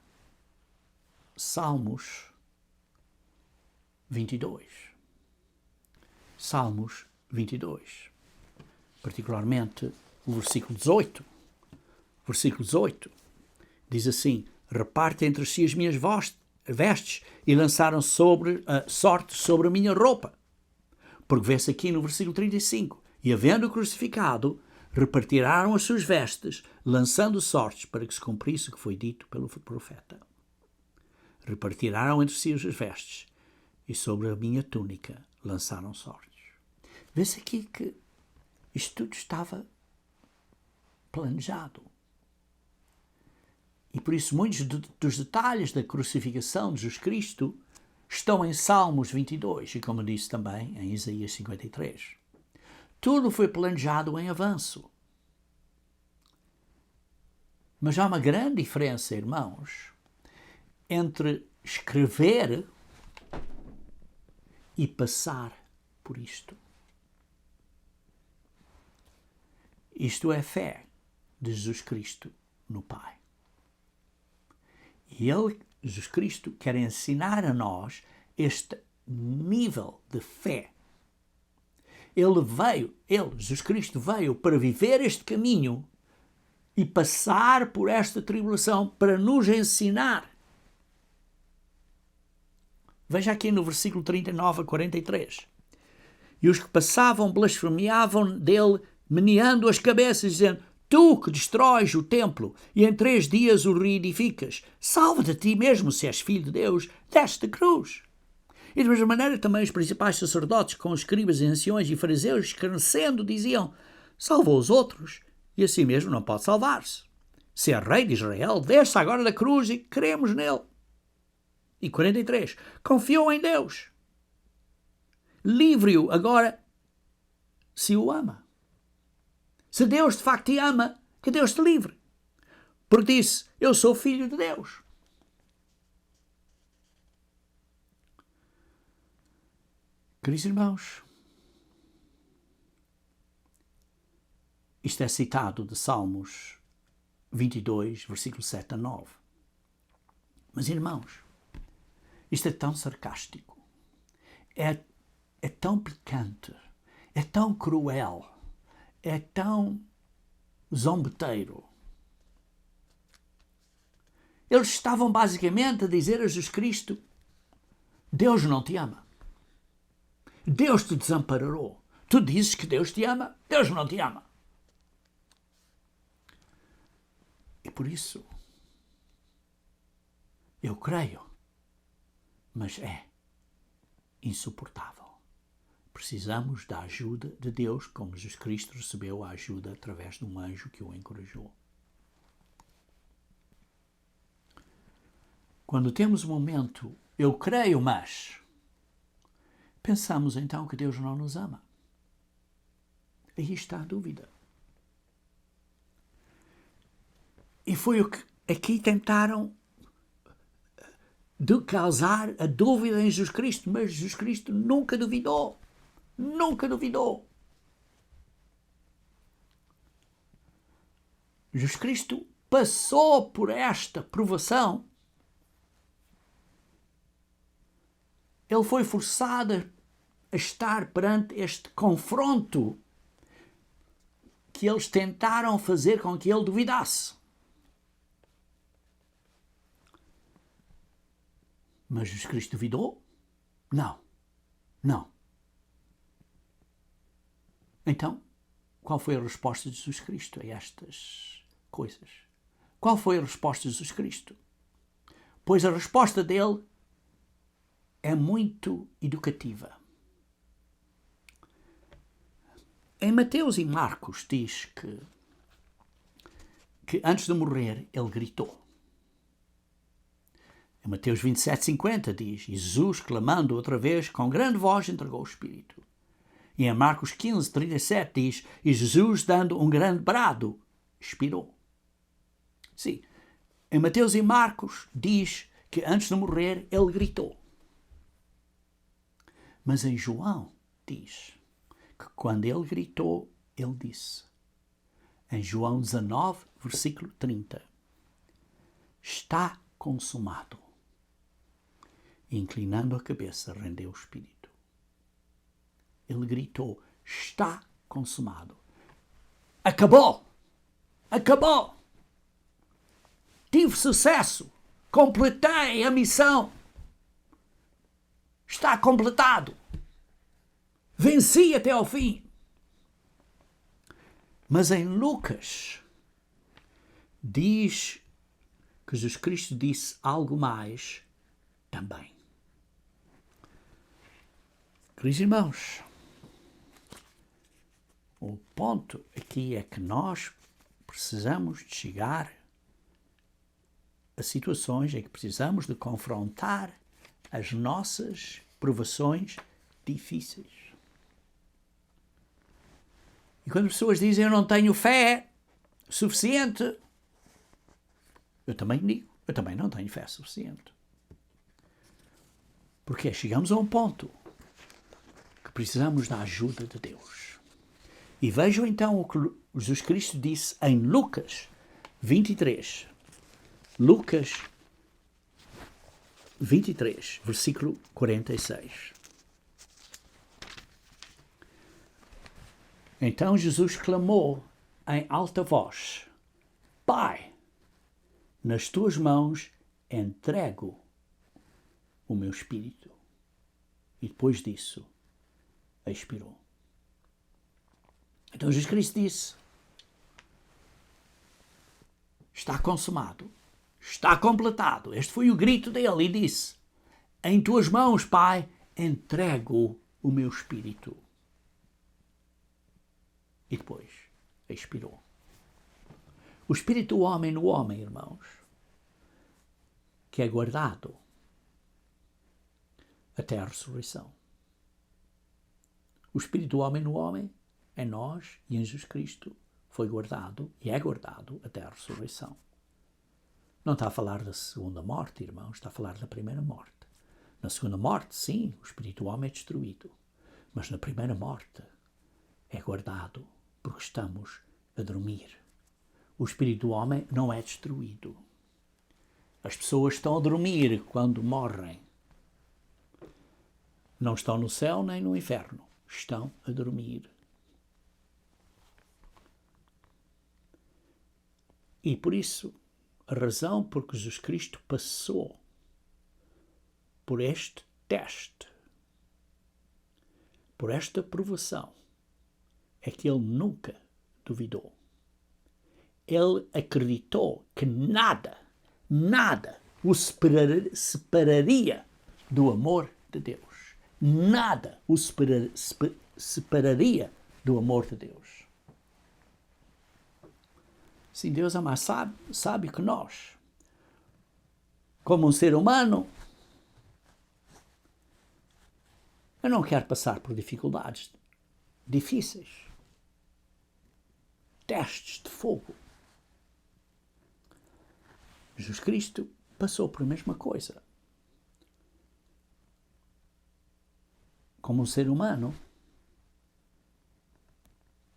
Salmos 22. Salmos 22. Particularmente o versículo 18. Versículo 18 diz assim: reparte entre si as minhas vestes e lançaram sorte sobre a minha roupa. Porque vê-se aqui no versículo 35: e havendo crucificado, repartirão as suas vestes, lançando sortes, para que se cumprisse o que foi dito pelo profeta. Repartirão entre si as vestes, e sobre a minha túnica lançaram sortes. Vê-se aqui que isto tudo estava planejado. E por isso muitos dos detalhes da crucificação de Jesus Cristo estão em Salmos 22 e, como disse também, em Isaías 53. Tudo foi planejado em avanço. Mas há uma grande diferença, irmãos, entre escrever e passar por isto. Isto é a fé de Jesus Cristo no Pai. E Ele, Jesus Cristo, quer ensinar a nós este nível de fé. Jesus Cristo veio para viver este caminho e passar por esta tribulação para nos ensinar. Veja aqui no versículo 39 a 43. E os que passavam blasfemiavam dele, meneando as cabeças, dizendo: tu que destróis o templo e em 3 dias o reedificas, salva-te a ti mesmo, se és filho de Deus, desce da cruz. E da mesma maneira também os principais sacerdotes, com os escribas e anciões e fariseus, escarnecendo, diziam: salvou os outros, e assim mesmo não pode salvar-se. Se é rei de Israel, desce agora da cruz e cremos nele. E 43. Confiou em Deus. Livre-o agora, se o ama. Se Deus de facto te ama, que Deus te livre. Porque disse: eu sou filho de Deus. Queridos irmãos, isto é citado de Salmos 22, versículo 7 a 9. Mas, irmãos, isto é tão sarcástico, é tão picante, é tão cruel, é tão zombeteiro. Eles estavam basicamente a dizer a Jesus Cristo: Deus não te ama. Deus te desamparou. Tu dizes que Deus te ama, Deus não te ama. E por isso, eu creio, mas é insuportável. Precisamos da ajuda de Deus, como Jesus Cristo recebeu a ajuda através de um anjo que o encorajou. Quando temos um momento, eu creio, mas pensamos então que Deus não nos ama. Aí está a dúvida. E foi o que aqui tentaram de causar a dúvida em Jesus Cristo, mas Jesus Cristo nunca duvidou. Nunca duvidou. Jesus Cristo passou por esta provação. Ele foi forçado a estar perante este confronto que eles tentaram fazer com que ele duvidasse. Mas Jesus Cristo duvidou? Não. Então, qual foi a resposta de Jesus Cristo a estas coisas? Qual foi a resposta de Jesus Cristo? Pois a resposta dele é muito educativa. Em Mateus e Marcos diz que antes de morrer ele gritou. Em Mateus 27:50 diz: e Jesus, clamando outra vez, com grande voz entregou o Espírito. E em Marcos 15:37 diz: e Jesus, dando um grande brado, expirou. Sim, em Mateus e Marcos diz que antes de morrer ele gritou. Mas em João diz que quando ele gritou, ele disse, em João 19, versículo 30, está consumado. E, inclinando a cabeça, rendeu o espírito. Ele gritou, está consumado. Acabou! Acabou! Tive sucesso! Completei a missão! Está completado! Venci até ao fim! Mas em Lucas diz que Jesus Cristo disse algo mais também. Queridos irmãos, o ponto aqui é que nós precisamos de chegar a situações em que precisamos de confrontar as nossas provações difíceis. E quando as pessoas dizem eu não tenho fé suficiente, eu também digo, eu também não tenho fé suficiente. Porque chegamos a um ponto que precisamos da ajuda de Deus. E vejam então o que Jesus Cristo disse em Lucas 23. Lucas 23, versículo 46. Então Jesus clamou em alta voz: Pai, nas tuas mãos entrego o meu espírito. E depois disso, expirou. Então Jesus Cristo disse: está consumado, está completado. Este foi o grito dele e disse: em tuas mãos, Pai, entrego o meu espírito. E depois expirou. O espírito do homem no homem, irmãos, que é guardado até a ressurreição. O espírito do homem no homem, em nós e em Jesus Cristo, foi guardado e é guardado até a ressurreição. Não está a falar da segunda morte, irmãos, está a falar da primeira morte. Na segunda morte, sim, o espírito do homem é destruído. Mas na primeira morte é guardado porque estamos a dormir. O espírito do homem não é destruído. As pessoas estão a dormir quando morrem. Não estão no céu nem no inferno. Estão a dormir. E por isso, a razão por que Jesus Cristo passou por este teste, por esta provação, é que ele nunca duvidou. Ele acreditou que nada o separaria do amor de Deus. Nada o separaria do amor de Deus. Sim, Deus ama, sabe que nós, como um ser humano, eu não quero passar por dificuldades difíceis, testes de fogo. Jesus Cristo passou por a mesma coisa. Como um ser humano,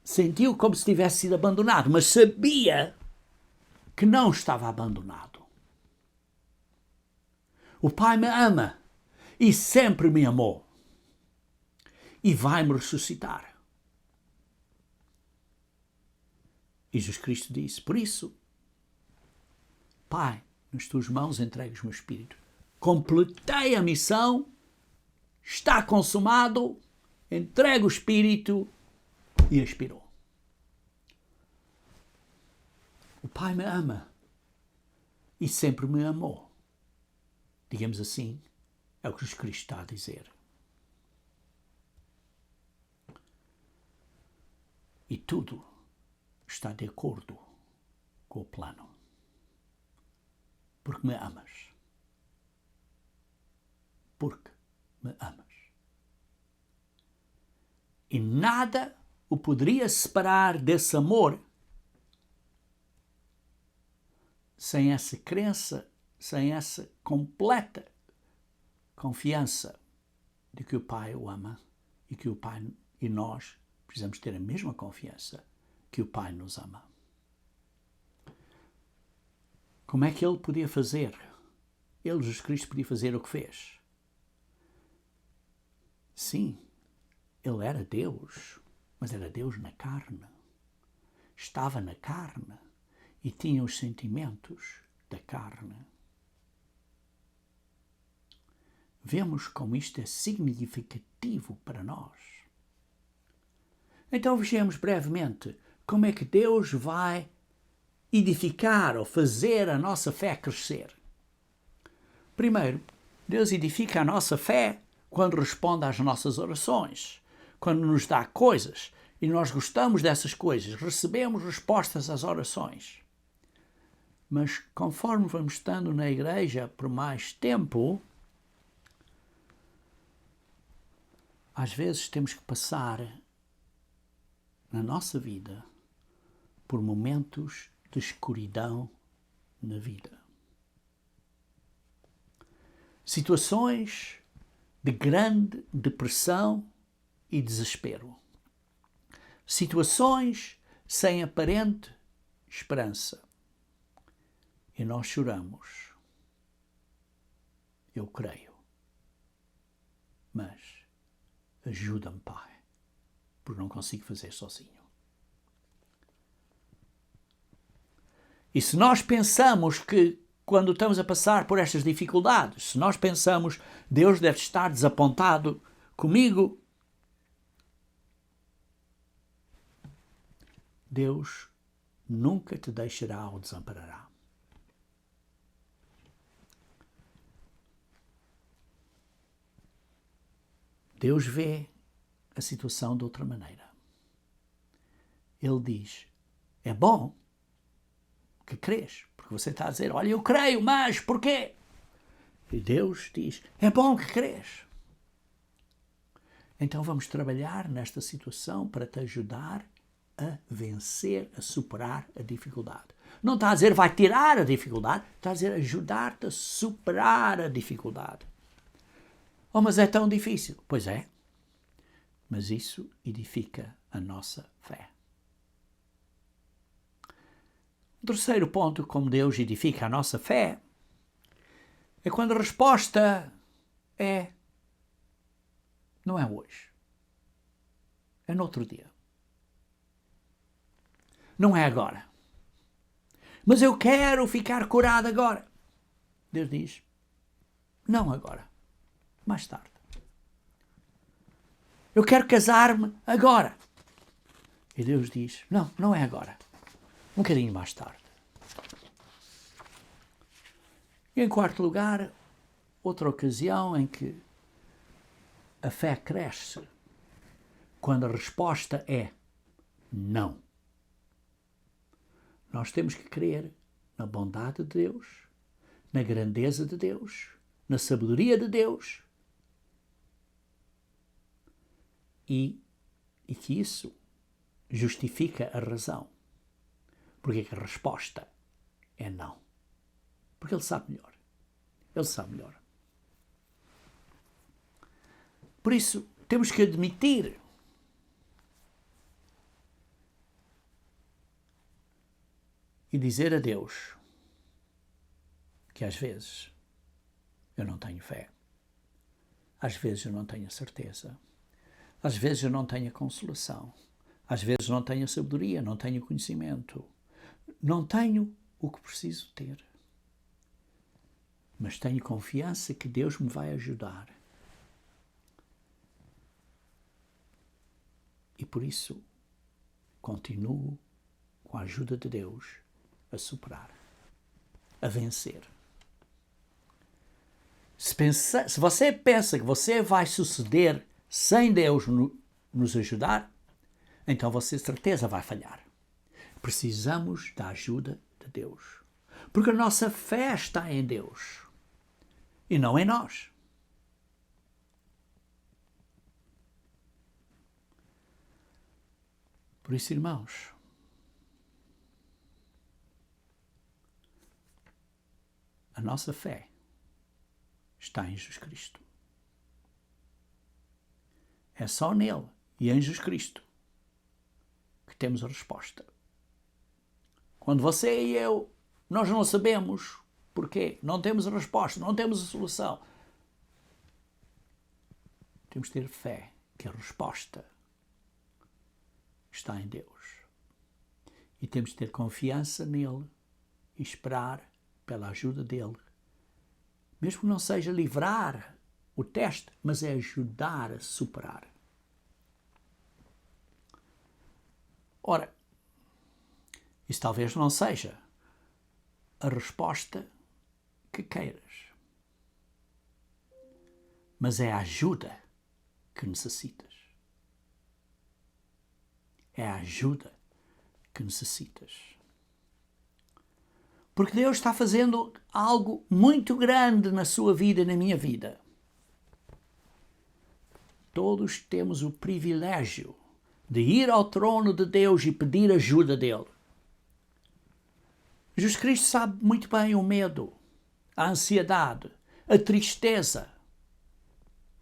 sentiu como se tivesse sido abandonado, mas sabia que não estava abandonado. O Pai me ama e sempre me amou e vai-me ressuscitar. E Jesus Cristo disse, por isso, Pai, nas tuas mãos entregues o meu espírito. Completei a missão, está consumado, entregue o espírito e expirou. O Pai me ama e sempre me amou. Digamos assim, é o que Jesus Cristo está a dizer. E tudo está de acordo com o plano. Porque me amas. Porque me amas. E nada o poderia separar desse amor sem essa crença, sem essa completa confiança de que o Pai o ama e que o Pai e nós precisamos ter a mesma confiança que o Pai nos ama. Como é que ele podia fazer? Ele, Jesus Cristo, podia fazer o que fez. Sim, ele era Deus, mas era Deus na carne. Estava na carne e tinha os sentimentos da carne. Vemos como isto é significativo para nós. Então vejamos brevemente como é que Deus vai edificar ou fazer a nossa fé crescer. Primeiro, Deus edifica a nossa fé quando responde às nossas orações, quando nos dá coisas e nós gostamos dessas coisas, recebemos respostas às orações. Mas conforme vamos estando na igreja por mais tempo, às vezes temos que passar na nossa vida por momentos de escuridão na vida. Situações de grande depressão e desespero. Situações sem aparente esperança. E nós choramos. Eu creio. Mas ajuda-me, Pai, porque não consigo fazer sozinho. E se nós pensamos que quando estamos a passar por estas dificuldades, se nós pensamos Deus deve estar desapontado comigo, Deus nunca te deixará ou desamparará. Deus vê a situação de outra maneira. Ele diz, é bom que crês, porque você está a dizer, olha, eu creio, mas porquê? E Deus diz, é bom que crês. Então vamos trabalhar nesta situação para te ajudar a vencer, a superar a dificuldade. Não está a dizer vai tirar a dificuldade, está a dizer ajudar-te a superar a dificuldade. Oh, mas é tão difícil. Pois é, mas isso edifica a nossa fé. O terceiro ponto, como Deus edifica a nossa fé, é quando a resposta não é hoje, é no outro dia. Não é agora. Mas eu quero ficar curado agora. Deus diz, não agora, mais tarde. Eu quero casar-me agora. E Deus diz, não, não é agora, um bocadinho mais tarde. E em quarto lugar, outra ocasião em que a fé cresce, quando a resposta é não. Nós temos que crer na bondade de Deus, na grandeza de Deus, na sabedoria de Deus e que isso justifica a razão. Porque a resposta é não. Porque Ele sabe melhor. Ele sabe melhor. Por isso, temos que admitir e dizer a Deus que às vezes eu não tenho fé, às vezes eu não tenho certeza, às vezes eu não tenho consolação, às vezes não tenho sabedoria, não tenho conhecimento, não tenho o que preciso ter. Mas tenho confiança que Deus me vai ajudar. E por isso continuo, com a ajuda de Deus, a superar, a vencer. Se você pensa que você vai suceder sem Deus nos ajudar, então você de certeza vai falhar. Precisamos da ajuda de Deus. Porque a nossa fé está em Deus e não em nós. Por isso, irmãos, a nossa fé está em Jesus Cristo. É só nele e em Jesus Cristo que temos a resposta. Quando você e eu, nós não sabemos porquê, não temos a resposta, não temos a solução, temos que ter fé que a resposta está em Deus. E temos que ter confiança nele e esperar pela ajuda dele. Mesmo que não seja livrar o teste, mas é ajudar a superar. Ora, isso talvez não seja a resposta que queiras, mas é a ajuda que necessitas. É a ajuda que necessitas. Porque Deus está fazendo algo muito grande na sua vida e na minha vida. Todos temos o privilégio de ir ao trono de Deus e pedir ajuda dele. Jesus Cristo sabe muito bem o medo, a ansiedade, a tristeza,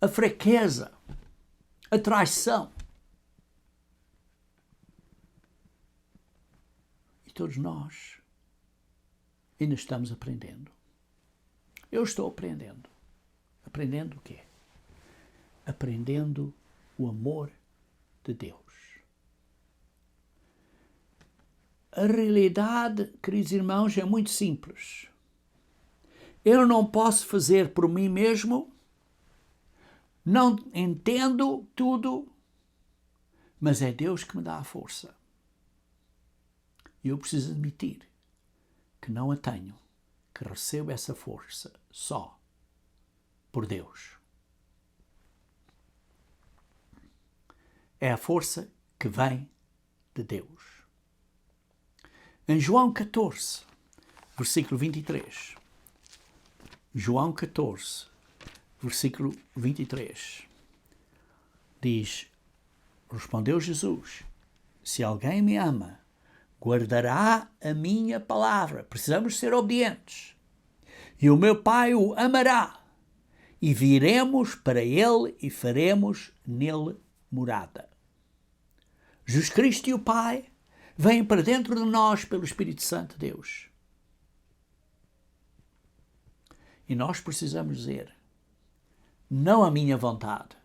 a fraqueza, a traição. E todos nós ainda estamos aprendendo. Eu estou aprendendo. Aprendendo o quê? Aprendendo o amor de Deus. A realidade, queridos irmãos, é muito simples. Eu não posso fazer por mim mesmo, não entendo tudo, mas é Deus que me dá a força. E eu preciso admitir que não a tenho, que recebo essa força só por Deus. É a força que vem de Deus. Em João 14, versículo 23. João 14, versículo 23. Diz: respondeu Jesus: se alguém me ama, guardará a minha palavra. Precisamos ser obedientes. E o meu Pai o amará. E viremos para ele e faremos nele morada. Jesus Cristo e o Pai vêm para dentro de nós pelo Espírito Santo de Deus. E nós precisamos dizer: não a minha vontade,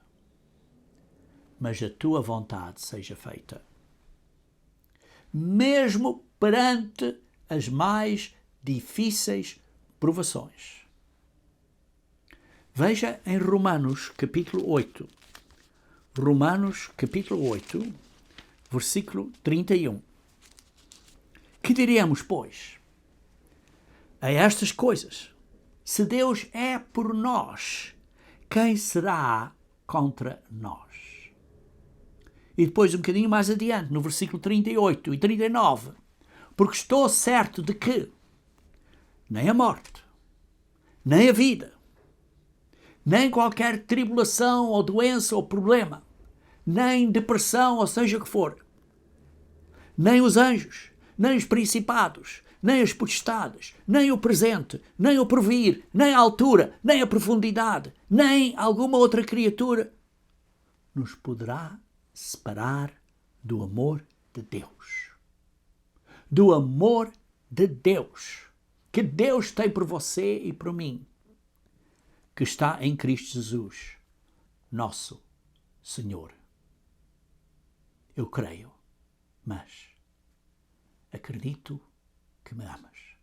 mas a tua vontade seja feita. Mesmo perante as mais difíceis provações. Veja em Romanos capítulo 8. Romanos capítulo 8, versículo 31. Que diremos, pois, a estas coisas? Se Deus é por nós, quem será contra nós? E depois, um bocadinho mais adiante, no versículo 38 e 39, porque estou certo de que nem a morte, nem a vida, nem qualquer tribulação ou doença ou problema, nem depressão, ou seja o que for, nem os anjos, nem os principados, nem as potestades, nem o presente, nem o porvir, nem a altura, nem a profundidade, nem alguma outra criatura nos poderá separar do amor de Deus. Do amor de Deus, que Deus tem por você e por mim, que está em Cristo Jesus, nosso Senhor. Eu creio, mas acredito que me amas.